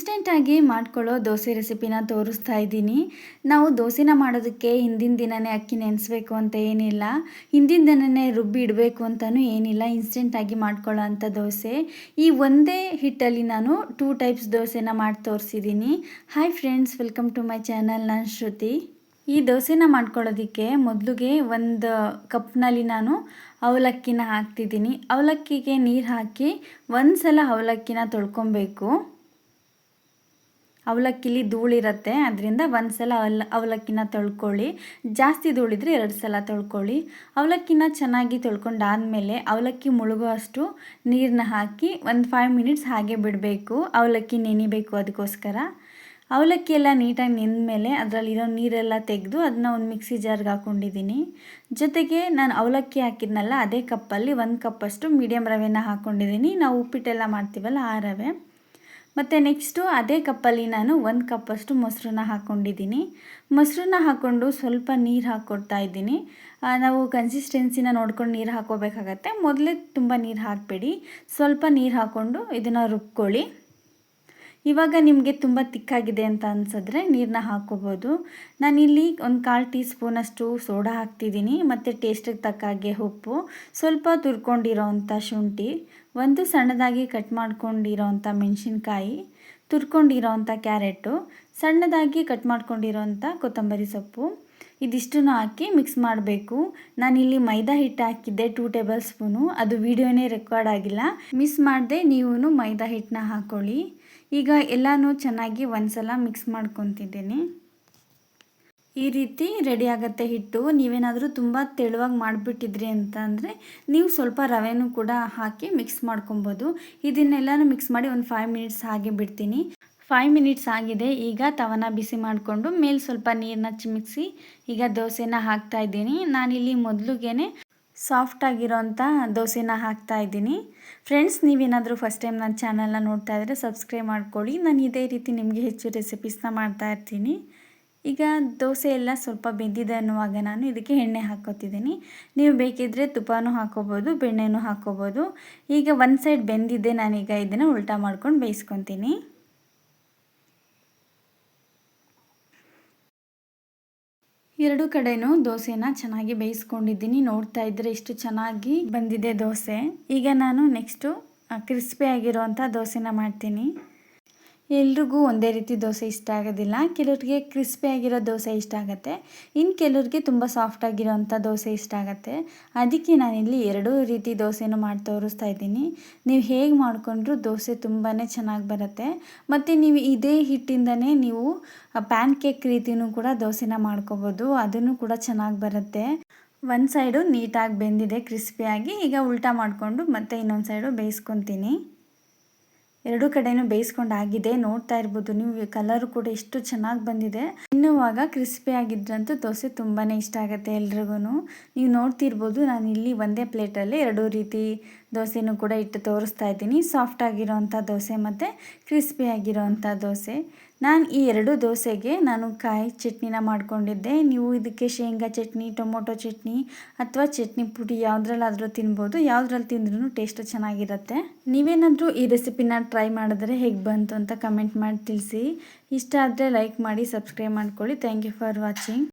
ಇನ್ಸ್ಟೆಂಟಾಗಿ ಮಾಡ್ಕೊಳ್ಳೋ ದೋಸೆ ರೆಸಿಪಿನ ತೋರಿಸ್ತಾ ಇದ್ದೀನಿ. ನಾವು ದೋಸೆನ ಮಾಡೋದಕ್ಕೆ ಹಿಂದಿನ ದಿನವೇ ಅಕ್ಕಿ ನೆನೆಸ್ಬೇಕು ಅಂತ ಏನಿಲ್ಲ, ಹಿಂದಿನ ದಿನವೇ ರುಬ್ಬಿ ಇಡಬೇಕು ಅಂತಲೂ ಏನಿಲ್ಲ. ಇನ್ಸ್ಟೆಂಟಾಗಿ ಮಾಡ್ಕೊಳ್ಳೋ ಅಂಥ ದೋಸೆ. ಈ ಒಂದೇ ಹಿಟ್ಟಲ್ಲಿ ನಾನು 2 ಟೈಪ್ಸ್ ದೋಸೆನ ಮಾಡಿ ತೋರಿಸಿದ್ದೀನಿ. Hi friends, welcome to my channel. ನಾನು ಶ್ರುತಿ. ಈ ದೋಸೆನ ಮಾಡ್ಕೊಳ್ಳೋದಕ್ಕೆ ಮೊದಲಿಗೆ ಒಂದು ಕಪ್ನಲ್ಲಿ ನಾನು ಅವಲಕ್ಕಿನ ಹಾಕ್ತಿದ್ದೀನಿ. ಅವಲಕ್ಕಿಗೆ ನೀರು ಹಾಕಿ ಒಂದು ಸಲ ಅವಲಕ್ಕಿನ ತೊಳ್ಕೊಬೇಕು. ಅವಲಕ್ಕಿಲಿ ಧೂಳಿರುತ್ತೆ, ಅದರಿಂದ ಒಂದು ಸಲ ಅವಲಕ್ಕಿನ ತೊಳ್ಕೊಳ್ಳಿ. ಜಾಸ್ತಿ ಧೂಳಿದ್ರೆ 2 ಸಲ ತೊಳ್ಕೊಳ್ಳಿ. ಅವಲಕ್ಕಿನ ಚೆನ್ನಾಗಿ ತೊಳ್ಕೊಂಡಾದಮೇಲೆ ಅವಲಕ್ಕಿ ಮುಳುಗೋ ಅಷ್ಟು ನೀರನ್ನ ಹಾಕಿ ಒಂದು 5 ಮಿನಿಟ್ಸ್ ಹಾಗೆ ಬಿಡಬೇಕು. ಅವಲಕ್ಕಿ ನೆನಿಬೇಕು. ಅದಕ್ಕೋಸ್ಕರ ಅವಲಕ್ಕಿ ಎಲ್ಲ ನೀಟಾಗಿ ನೆಂದಮೇಲೆ ಅದರಲ್ಲಿರೋ ನೀರೆಲ್ಲ ತೆಗೆದು ಅದನ್ನ ಒಂದು ಮಿಕ್ಸಿ ಜಾರ್ಗೆ ಹಾಕ್ಕೊಂಡಿದ್ದೀನಿ. ಜೊತೆಗೆ ನಾನು ಅವಲಕ್ಕಿ ಹಾಕಿದ್ನಲ್ಲ, ಅದೇ ಕಪ್ಪಲ್ಲಿ 1 ಕಪ್ಪಷ್ಟು ಮೀಡಿಯಮ್ ರವೆನ ಹಾಕ್ಕೊಂಡಿದ್ದೀನಿ. ನಾವು ಉಪ್ಪಿಟ್ಟೆಲ್ಲ ಮಾಡ್ತೀವಲ್ಲ ಆ ರವೆ. ಮತ್ತು ನೆಕ್ಸ್ಟು ಅದೇ ಕಪ್ಪಲ್ಲಿ ನಾನು 1 ಕಪ್ಪಷ್ಟು ಮೊಸರನ್ನ ಹಾಕ್ಕೊಂಡಿದ್ದೀನಿ. ಮೊಸರನ್ನ ಹಾಕ್ಕೊಂಡು ಸ್ವಲ್ಪ ನೀರು ಹಾಕ್ಕೊಡ್ತಾ ಇದ್ದೀನಿ. ನಾವು ಕನ್ಸಿಸ್ಟೆನ್ಸಿನ ನೋಡ್ಕೊಂಡು ನೀರು ಹಾಕ್ಕೋಬೇಕಾಗತ್ತೆ. ಮೊದಲೇ ತುಂಬ ನೀರು ಹಾಕಬೇಡಿ, ಸ್ವಲ್ಪ ನೀರು ಹಾಕ್ಕೊಂಡು ಇದನ್ನು ರುಬ್ಕೊಳ್ಳಿ. ಇವಾಗ ನಿಮಗೆ ತುಂಬ ತಿಕ್ಕಾಗಿದೆ ಅಂತ ಅನಿಸಿದ್ರೆ ನೀರನ್ನ ಹಾಕ್ಕೋಬೋದು. ನಾನಿಲ್ಲಿ ಒಂದು 1/4 ಟೀ ಸ್ಪೂನಷ್ಟು ಸೋಡಾ ಹಾಕ್ತಿದ್ದೀನಿ. ಮತ್ತು ಟೇಸ್ಟಿಗೆ ತಕ್ಕ ಹಾಗೆ ಉಪ್ಪು, ಸ್ವಲ್ಪ ತುರ್ಕೊಂಡಿರೋ ಅಂಥ ಶುಂಠಿ, ಒಂದು ಸಣ್ಣದಾಗಿ ಕಟ್ ಮಾಡ್ಕೊಂಡಿರೋ ಅಂಥ ಮೆಣಸಿನ್ಕಾಯಿ, ತುರ್ಕೊಂಡಿರೋ ಅಂಥ ಕ್ಯಾರೆಟು, ಸಣ್ಣದಾಗಿ ಕಟ್ ಮಾಡ್ಕೊಂಡಿರೋ ಅಂಥ ಕೊತ್ತಂಬರಿ ಸೊಪ್ಪು, ಇದಿಷ್ಟನ್ನು ಹಾಕಿ ಮಿಕ್ಸ್ ಮಾಡಬೇಕು. ನಾನಿಲ್ಲಿ ಮೈದಾ ಹಿಟ್ಟು ಹಾಕಿದ್ದೆ 2 ಟೇಬಲ್ ಸ್ಪೂನು. ಅದು ವಿಡಿಯೋನೇ ರೆಕಾರ್ಡ್ ಆಗಿಲ್ಲ, ಮಿಸ್ ಮಾಡದೆ ನೀವು ಮೈದಾ ಹಿಟ್ಟನ್ನ ಹಾಕ್ಕೊಳ್ಳಿ. ಈಗ ಎಲ್ಲನೂ ಚೆನ್ನಾಗಿ ಒಂದ್ಸಲ ಮಿಕ್ಸ್ ಮಾಡ್ಕೊತಿದ್ದೀನಿ. ಈ ರೀತಿ ರೆಡಿ ಆಗುತ್ತೆ ಹಿಟ್ಟು. ನೀವೇನಾದರೂ ತುಂಬ ತೆಳುವಾಗಿ ಮಾಡಿಬಿಟ್ಟಿದ್ರಿ ಅಂತ ಅಂದರೆ ನೀವು ಸ್ವಲ್ಪ ರವೆನೂ ಕೂಡ ಹಾಕಿ ಮಿಕ್ಸ್ ಮಾಡ್ಕೊಬೋದು. ಇದನ್ನೆಲ್ಲನೂ ಮಿಕ್ಸ್ ಮಾಡಿ ಒಂದು 5 ಮಿನಿಟ್ಸ್ ಹಾಗೆ ಬಿಡ್ತೀನಿ. 5 ಮಿನಿಟ್ಸ್ ಆಗಿದೆ. ಈಗ ತವನ ಬಿಸಿ ಮಾಡಿಕೊಂಡು ಮೇಲೆ ಸ್ವಲ್ಪ ನೀರನ್ನ ಚಿಮಿಕ್ಸಿ ಈಗ ದೋಸೆನ ಹಾಕ್ತಾಯಿದ್ದೀನಿ. ನಾನಿಲ್ಲಿ ಮೊದಲಿಗೆ ಸಾಫ್ಟಾಗಿರೋಂಥ ದೋಸೆನ ಹಾಕ್ತಾಯಿದ್ದೀನಿ. ಫ್ರೆಂಡ್ಸ್, ನೀವೇನಾದರೂ ಫಸ್ಟ್ ಟೈಮ್ ನನ್ನ ಚಾನಲ್ನ ನೋಡ್ತಾ ಇದ್ದರೆ ಸಬ್ಸ್ಕ್ರೈಬ್ ಮಾಡ್ಕೊಳ್ಳಿ. ನಾನು ಇದೇ ರೀತಿ ನಿಮಗೆ ಹೆಚ್ಚು ರೆಸಿಪೀಸ್ನ ಮಾಡ್ತಾಯಿರ್ತೀನಿ. ಈಗ ದೋಸೆ ಎಲ್ಲ ಸ್ವಲ್ಪ ಬೆಂದಿದೆ ಅನ್ನುವಾಗ ನಾನು ಇದಕ್ಕೆ ಎಣ್ಣೆ ಹಾಕ್ಕೊತಿದ್ದೀನಿ. ನೀವು ಬೇಕಿದ್ದರೆ ತುಪ್ಪನೂ ಹಾಕ್ಕೋಬೋದು, ಬೆಣ್ಣೆನೂ ಹಾಕ್ಕೋಬೋದು. ಈಗ ಒಂದು ಸೈಡ್ ಬೆಂದಿದೆ, ನಾನೀಗ ಇದನ್ನು ಉಲ್ಟಾ ಮಾಡ್ಕೊಂಡು ಬೇಯಿಸ್ಕೊತೀನಿ. ಎರಡು ಕಡೆನೂ ದೋಸೆನ ಚೆನ್ನಾಗಿ ಬೇಯಿಸ್ಕೊಂಡಿದ್ದೀನಿ. ನೋಡ್ತಾ ಇದ್ದರೆ ಎಷ್ಟು ಚೆನ್ನಾಗಿ ಬಂದಿದೆ ದೋಸೆ. ಈಗ ನಾನು ನೆಕ್ಸ್ಟು ಕ್ರಿಸ್ಪಿ ಆಗಿರೋವಂಥ ದೋಸೆನ ಮಾಡ್ತೀನಿ. ಎಲ್ರಿಗೂ ಒಂದೇ ರೀತಿ ದೋಸೆ ಇಷ್ಟ ಆಗೋದಿಲ್ಲ. ಕೆಲವ್ರಿಗೆ ಕ್ರಿಸ್ಪಿ ಆಗಿರೋ ದೋಸೆ ಇಷ್ಟ ಆಗುತ್ತೆ, ಇನ್ನು ಕೆಲವ್ರಿಗೆ ತುಂಬ ಸಾಫ್ಟಾಗಿರೋವಂಥ ದೋಸೆ ಇಷ್ಟ ಆಗುತ್ತೆ. ಅದಕ್ಕೆ ನಾನಿಲ್ಲಿ 2 ರೀತಿ ದೋಸೆನೂ ಮಾಡಿ ತೋರಿಸ್ತಾ ಇದ್ದೀನಿ. ನೀವು ಹೇಗೆ ಮಾಡಿಕೊಂಡ್ರೂ ದೋಸೆ ತುಂಬಾ ಚೆನ್ನಾಗಿ ಬರುತ್ತೆ. ಮತ್ತು ನೀವು ಇದೇ ಹಿಟ್ಟಿಂದನೇ ನೀವು ಪ್ಯಾನ್ ಕೇಕ್ ರೀತಿಯೂ ಕೂಡ ದೋಸೆನ ಮಾಡ್ಕೋಬೋದು, ಅದನ್ನು ಕೂಡ ಚೆನ್ನಾಗಿ ಬರುತ್ತೆ. ಒಂದು ಸೈಡು ನೀಟಾಗಿ ಬೆಂದಿದೆ ಕ್ರಿಸ್ಪಿಯಾಗಿ. ಈಗ ಉಲ್ಟಾ ಮಾಡಿಕೊಂಡು ಮತ್ತೆ ಇನ್ನೊಂದು ಸೈಡು ಬೇಯಿಸ್ಕೊತೀನಿ. 2 ಕಡೆನೂ ಬೇಯಿಸ್ಕೊಂಡಾಗಿದೆ. ನೋಡ್ತಾ ಇರ್ಬೋದು ನೀವು, ಕಲರು ಕೂಡ ಎಷ್ಟು ಚೆನ್ನಾಗಿ ಬಂದಿದೆ. ತಿನ್ನುವಾಗ ಕ್ರಿಸ್ಪಿ ಆಗಿದ್ರಂತೂ ದೋಸೆ ತುಂಬಾ ಇಷ್ಟ ಆಗುತ್ತೆ ಎಲ್ರಿಗೂ. ನೀವು ನೋಡ್ತಿರ್ಬೋದು, ನಾನಿಲ್ಲಿ ಒಂದೇ ಪ್ಲೇಟಲ್ಲಿ 2 ರೀತಿ ದೋಸೆನೂ ಕೂಡ ಇಟ್ಟು ತೋರಿಸ್ತಾ ಇದ್ದೀನಿ. ಸಾಫ್ಟಾಗಿರೋವಂಥ ದೋಸೆ ಮತ್ತು ಕ್ರಿಸ್ಪಿ ಆಗಿರೋವಂಥ ದೋಸೆ. ನಾನು ಈ 2 ದೋಸೆಗೆ ನಾನು ಕಾಯಿ ಚಟ್ನಿನ ಮಾಡ್ಕೊಂಡಿದ್ದೆ. ನೀವು ಇದಕ್ಕೆ ಶೇಂಗಾ ಚಟ್ನಿ, ಟೊಮೊಟೊ ಚಟ್ನಿ ಅಥವಾ ಚಟ್ನಿ ಪುಡಿ ಯಾವುದ್ರಲ್ಲಾದರೂ ತಿನ್ಬೋದು. ಯಾವುದ್ರಲ್ಲಿ ತಿಂದ್ರೂ ಟೇಸ್ಟು ಚೆನ್ನಾಗಿರುತ್ತೆ. ನೀವೇನಾದರೂ ಈ ರೆಸಿಪಿನ ಟ್ರೈ ಮಾಡಿದ್ರೆ ಹೇಗೆ ಬಂತು ಅಂತ ಕಮೆಂಟ್ ಮಾಡಿ ತಿಳಿಸಿ. ಇಷ್ಟ ಆದರೆ ಲೈಕ್ ಮಾಡಿ, ಸಬ್ಸ್ಕ್ರೈಬ್ ಮಾಡ್ಕೊಳ್ಳಿ. Thank you for watching.